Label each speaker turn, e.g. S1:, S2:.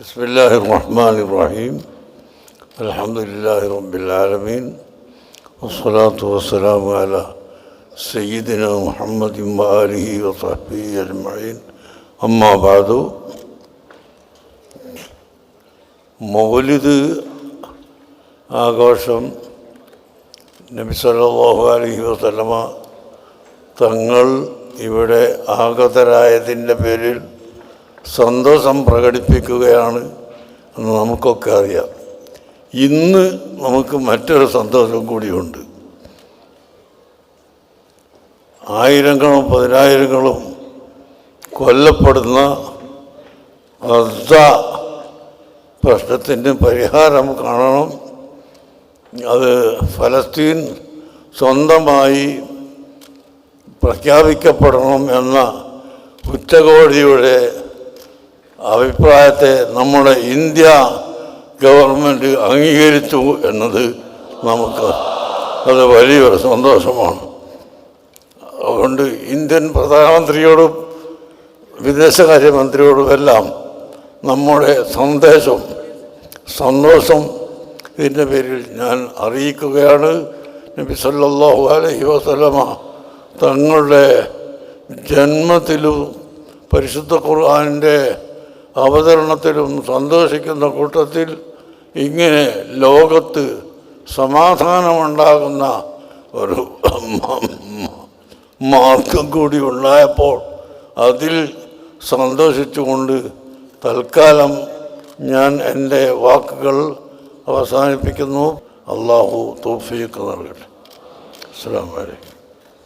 S1: بسم الله الرحمن الرحيم الحمد لله رب العالمين والصلاة والسلام على سيدنا محمد وآله وصحبه أجمعين أما بعد മൗലിദ് ആഘോഷം നബി സല്ലല്ലാഹു അലൈഹി വസല്ലമ തങ്ങൾ ഇവിടെ ആഗതരായതിൻ്റെ പേരിൽ സന്തോഷം പ്രകടിപ്പിക്കുകയാണ് എന്ന് നമുക്കൊക്കെ അറിയാം. ഇന്ന് നമുക്ക് മറ്റൊരു സന്തോഷം കൂടിയുണ്ട്. ആയിരങ്ങളും പതിനായിരങ്ങളും കൊല്ലപ്പെടുന്ന ഗസ പ്രശ്നത്തിന് പരിഹാരം കാണണം. അത് ഫലസ്തീൻ സ്വന്തമായി പ്രഖ്യാപിക്കപ്പെടണം എന്ന ഉച്ചകോടിയുടെ അഭിപ്രായത്തെ നമ്മുടെ ഇന്ത്യ ഗവൺമെൻറ് അംഗീകരിച്ചു എന്നത് നമുക്ക് അത് വലിയൊരു സന്തോഷമാണ്. അതുകൊണ്ട് ഇന്ത്യൻ പ്രധാനമന്ത്രിയോടും വിദേശകാര്യമന്ത്രിയോടുമെല്ലാം നമ്മുടെ സന്തോഷം ഇതിൻ്റെ പേരിൽ ഞാൻ അറിയിക്കുകയാണ്. നബി സല്ലല്ലാഹു അലൈഹി വസല്ലമ തങ്ങളുടെ ജന്മത്തിലും പരിശുദ്ധ ഖുർആനിൻ്റെ അവതരണത്തിലും സന്തോഷിക്കുന്ന കൂട്ടത്തിൽ ഇങ്ങനെ ലോകത്ത് സമാധാനമുണ്ടാകുന്ന ഒരു മാർഗം കൂടി ഉണ്ടായപ്പോൾ അതിൽ സന്തോഷിച്ചുകൊണ്ട് തൽക്കാലം ഞാൻ എൻ്റെ വാക്കുകൾ അവസാനിപ്പിക്കുന്നു. അല്ലാഹു തൗഫീഖ് നൽകട്ടെ. അസ്സലാമു അലൈക്കും.